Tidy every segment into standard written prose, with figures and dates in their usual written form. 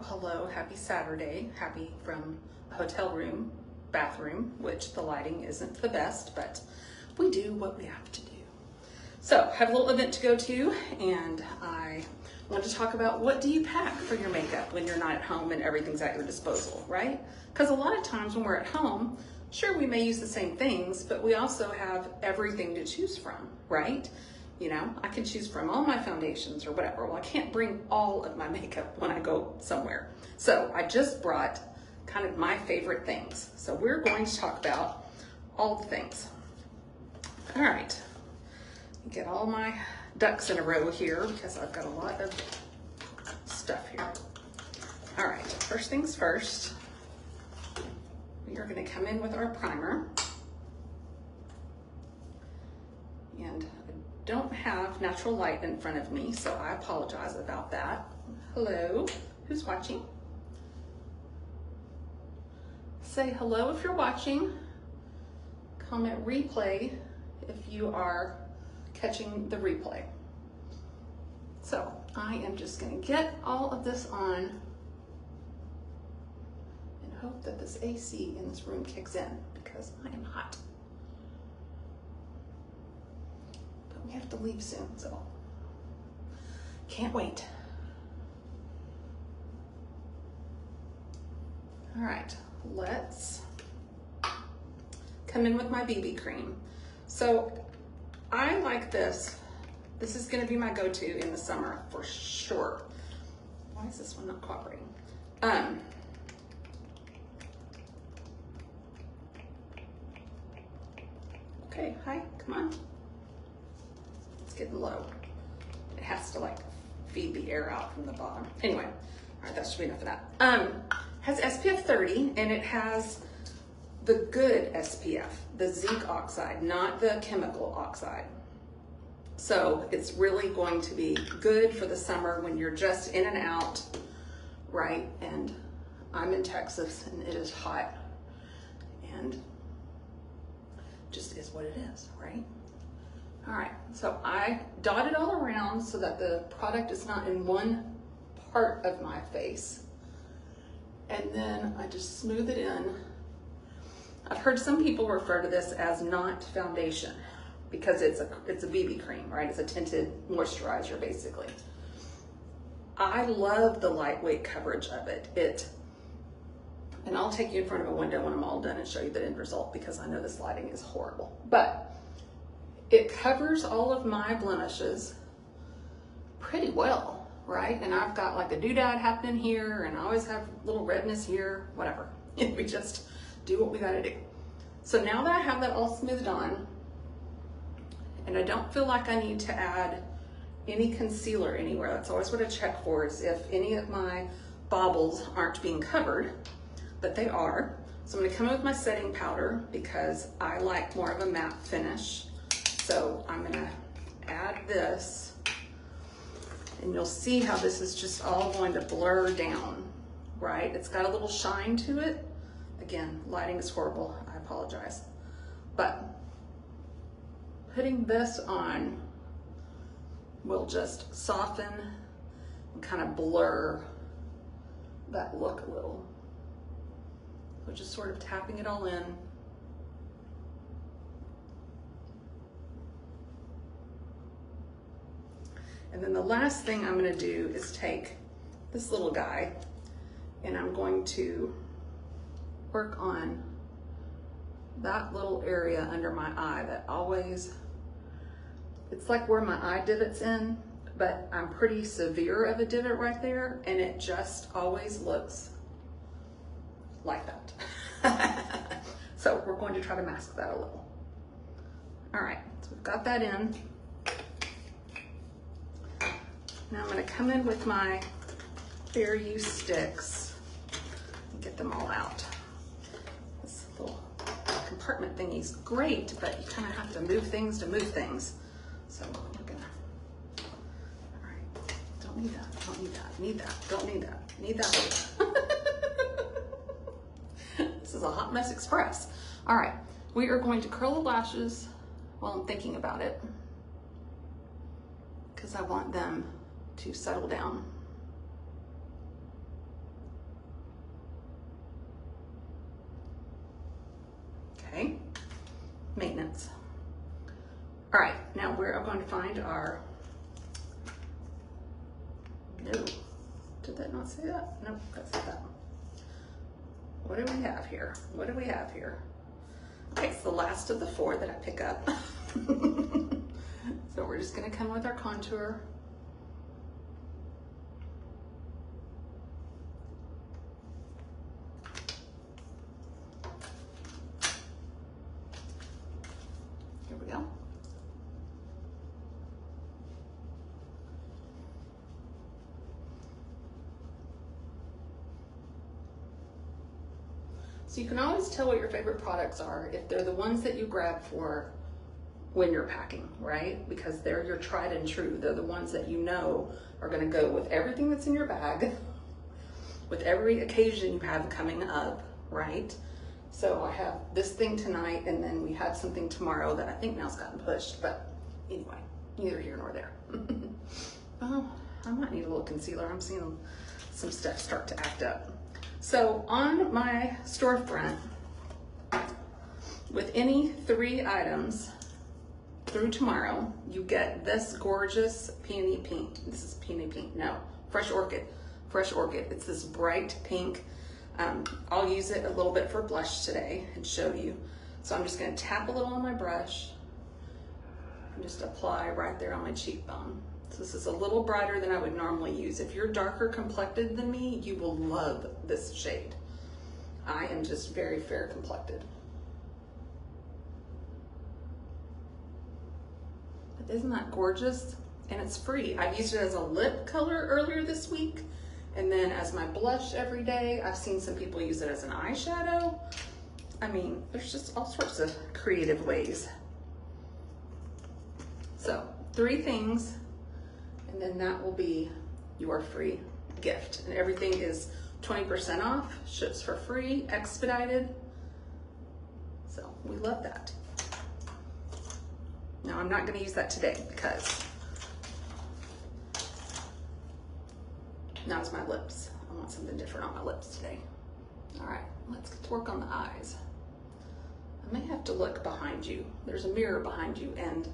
Hello, happy Saturday. Happy from a hotel room, bathroom, which the lighting isn't the best, but we do what we have to do. So, have a little event to go to, and I want to talk about what do you pack for your makeup when you're not at home and everything's at your disposal, right? Because a lot of times when we're at home, sure, we may use the same things, but we also have everything to choose from, right? You know, I can choose from all my foundations or whatever. Well, I can't bring all of my makeup when I go somewhere. So I just brought kind of my favorite things. So we're going to talk about all the things. All right, get all my ducks in a row here because I've got a lot of stuff here. All right, first things first, we are going to come in with our primer. And I don't have natural light in front of me, so I apologize about that. Hello, who's watching? Say hello if you're watching. Comment replay if you are catching the replay. So I am just going to get all of this on and hope that this AC in this room kicks in because I am hot. But we have to leave soon, so can't wait. All right, let's come in with my BB cream. So I like this. This is going to be my go-to in the summer for sure. Why is this one not cooperating? Okay, hi, come on. It's getting low. It has to like feed the air out from the bottom. Anyway, all right, that should be enough of that. Has SPF 30 and it has the good SPF, the zinc oxide, not the chemical oxide. So it's really going to be good for the summer when you're just in and out, right? And I'm in Texas and it is hot and just is what it is, right? All right, so I dot it all around so that the product is not in one part of my face. And then I just smooth it in. I've heard some people refer to this as not foundation because it's a BB cream, right? It's a tinted moisturizer, basically. I love the lightweight coverage of it. And I'll take you in front of a window when I'm all done and show you the end result because I know this lighting is horrible. But it covers all of my blemishes pretty well, right? And I've got like a doodad happening here and I always have a little redness here, whatever. We just do what we gotta do. So now that I have that all smoothed on, and I don't feel like I need to add any concealer anywhere. That's always what I check for, is if any of my baubles aren't being covered, but they are. So I'm gonna come in with my setting powder because I like more of a matte finish. So I'm gonna add this, and you'll see how this is just all going to blur down, right? It's got a little shine to it. Again, lighting is horrible, I apologize. But putting this on will just soften and kind of blur that look a little. So just sort of tapping it all in. And then the last thing I'm gonna do is take this little guy and I'm going to work on that little area under my eye that always, it's like where my eye divot's in, but I'm pretty severe of a divot right there, and it just always looks like that. So we're going to try to mask that a little. All right, so we've got that in. Now I'm gonna come in with my Fair Use sticks and get them all out. This little compartment thingy's great, but you kind of have to move things to move things. So we're gonna, all right, don't need that, don't need that, need that, don't need that, need that. This is a hot mess express. All right, we are going to curl the lashes while I'm thinking about it because I want them to settle down. going to find our, no, did that not say that? Nope, that's not that one. What do we have here? What do we have here? Okay, it's the last of the 4 that I pick up. So we're just gonna come with our contour. Here we go. So you can always tell what your favorite products are if they're the ones that you grab for when you're packing, right? Because they're your tried and true. They're the ones that you know are gonna go with everything that's in your bag, with every occasion you have coming up, right? So I have this thing tonight, and then we have something tomorrow that I think now's gotten pushed, but anyway, neither here nor there. Oh, I might need a little concealer. I'm seeing some stuff start to act up. So on my storefront, with any 3 items through tomorrow, you get this gorgeous peony pink. This is peony pink, no, fresh orchid. Fresh orchid, it's this bright pink. I'll use it a little bit for blush today and show you. So I'm just gonna tap a little on my brush and just apply right there on my cheekbone. So this is a little brighter than I would normally use. If you're darker complected than me, you will love this shade. I am just very fair complected. But isn't that gorgeous? And it's free. I've used it as a lip color earlier this week, and then as my blush every day. I've seen some people use it as an eyeshadow. I mean, there's just all sorts of creative ways. So 3 things, and then that will be your free gift. And everything is 20% off, ships for free, expedited. So we love that. Now I'm not gonna use that today because now it's my lips. I want something different on my lips today. All right, let's get to work on the eyes. I may have to look behind you. There's a mirror behind you, and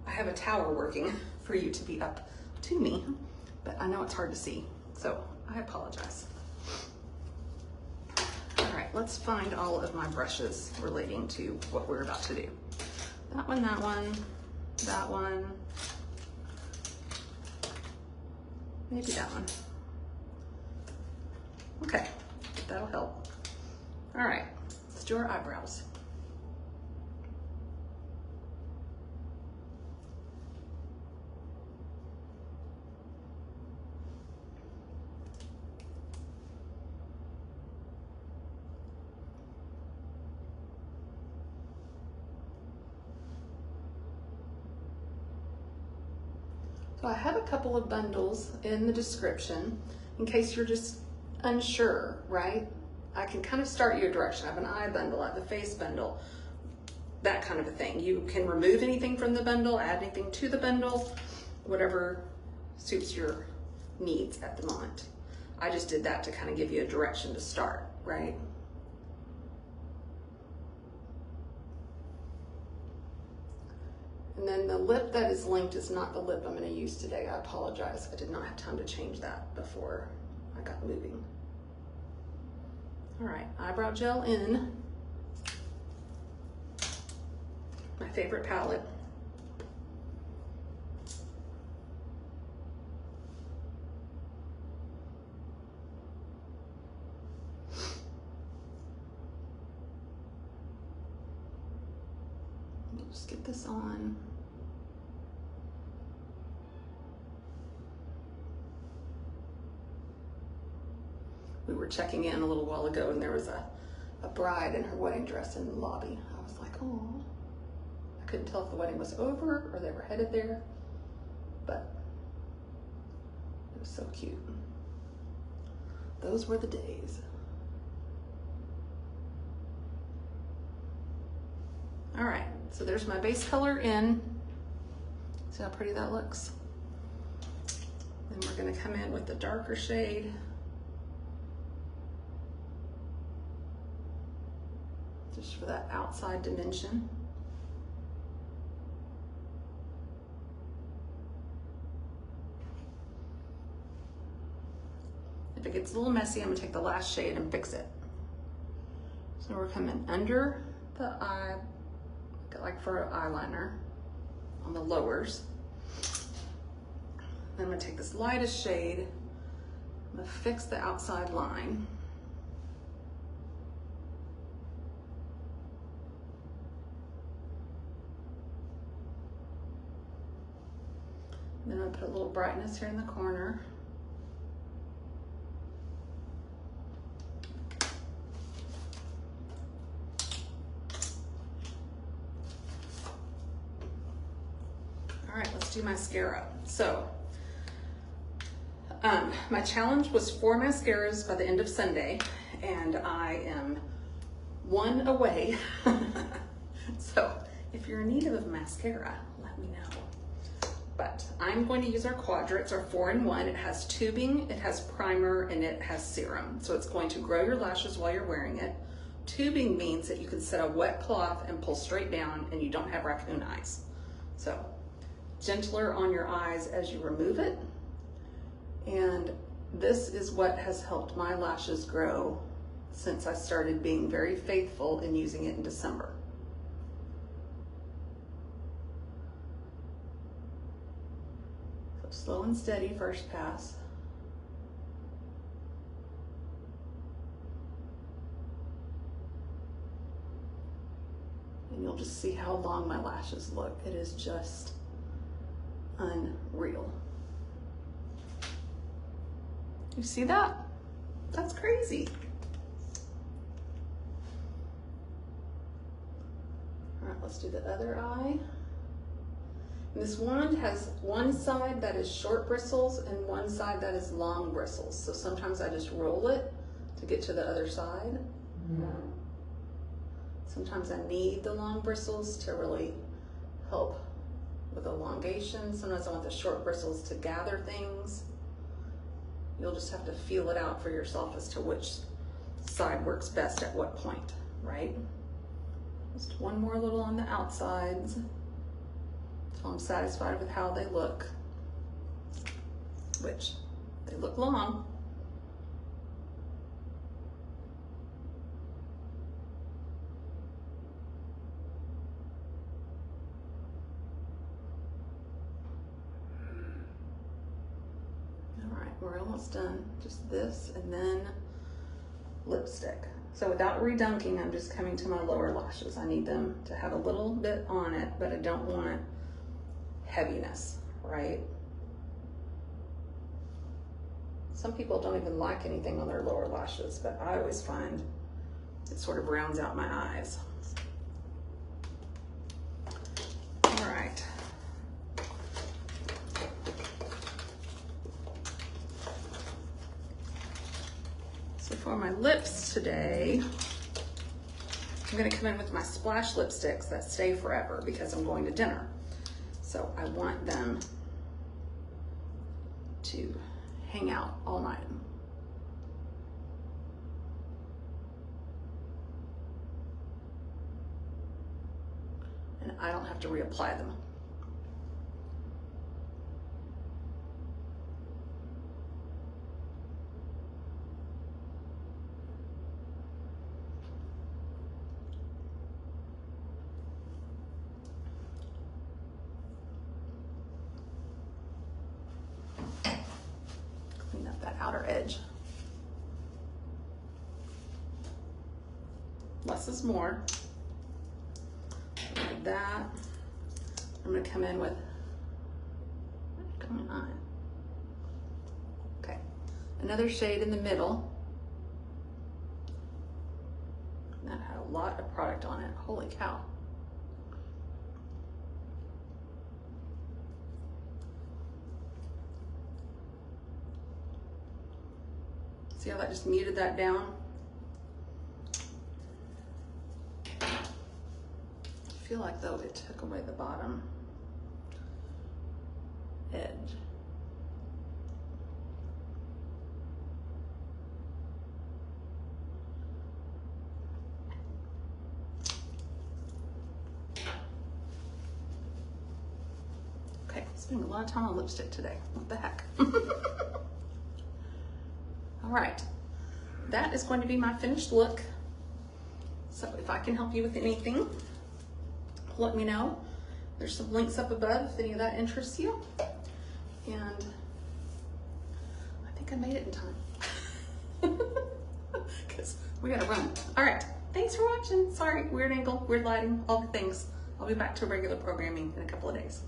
I have a tower working for you to be up to me, but I know it's hard to see, so I apologize. All right, let's find all of my brushes relating to what we're about to do. That one, that one, that one, maybe that one. Okay, that'll help. All right, let's do our eyebrows. So I have a couple of bundles in the description in case you're just unsure, right? I can kind of start you a direction. I have an eye bundle, I have a face bundle, that kind of a thing. You can remove anything from the bundle, add anything to the bundle, whatever suits your needs at the moment. I just did that to kind of give you a direction to start, right? And then the lip that is linked is not the lip I'm going to use today. I apologize. I did not have time to change that before I got moving. All right, eyebrow gel in. My favorite palette. Just get this on. We were checking in a little while ago, and there was a bride in her wedding dress in the lobby. I was like, oh, I couldn't tell if the wedding was over or they were headed there, but it was so cute. Those were the days. All right, so there's my base color in. See how pretty that looks? Then we're gonna come in with the darker shade. Just for that outside dimension. If it gets a little messy, I'm gonna take the last shade and fix it. So we're coming under the eye, like for an eyeliner, on the lowers. Then I'm gonna take this lightest shade, I'm gonna fix the outside line. Then I'm gonna put a little brightness here in the corner. All right, let's do mascara. So, my challenge was 4 mascaras by the end of Sunday, and I am 1 away. So, if you're in need of a mascara, let me know. But I'm going to use our Quadrats, our 4-in-1. It has tubing, it has primer, and it has serum. So it's going to grow your lashes while you're wearing it. Tubing means that you can set a wet cloth and pull straight down and you don't have raccoon eyes. So gentler on your eyes as you remove it. And this is what has helped my lashes grow since I started being very faithful in using it in December. So slow and steady first pass. And you'll just see how long my lashes look. It is just unreal. You see that? That's crazy. All right, let's do the other eye. And this wand has one side that is short bristles and one side that is long bristles. So sometimes I just roll it to get to the other side. Sometimes I need the long bristles to really help with elongation. Sometimes I want the short bristles to gather things. You'll just have to feel it out for yourself as to which side works best at what point, right? Just one more little on the outsides. So I'm satisfied with how they look, which they look long. We're almost done. Just this and then lipstick. So without redunking, I'm just coming to my lower lashes. I need them to have a little bit on it, but I don't want heaviness, right? Some people don't even like anything on their lower lashes, but I always find it sort of rounds out my eyes. All right. For my lips today, I'm going to come in with my Splash lipsticks that stay forever because I'm going to dinner. So I want them to hang out all night. And I don't have to reapply them. Outer edge. Less is more. Like that. I'm going to come in with, what's going on? Okay, another shade in the middle. That had a lot of product on it. Holy cow. See how that just muted that down? I feel like though it took away the bottom edge. Okay, spending a lot of time on lipstick today. What the heck? All right, that is going to be my finished look. So if I can help you with anything, let me know. There's some links up above if any of that interests you. And I think I made it in time. Because we gotta run. All right, thanks for watching. Sorry, weird angle, weird lighting, all the things. I'll be back to regular programming in a couple of days.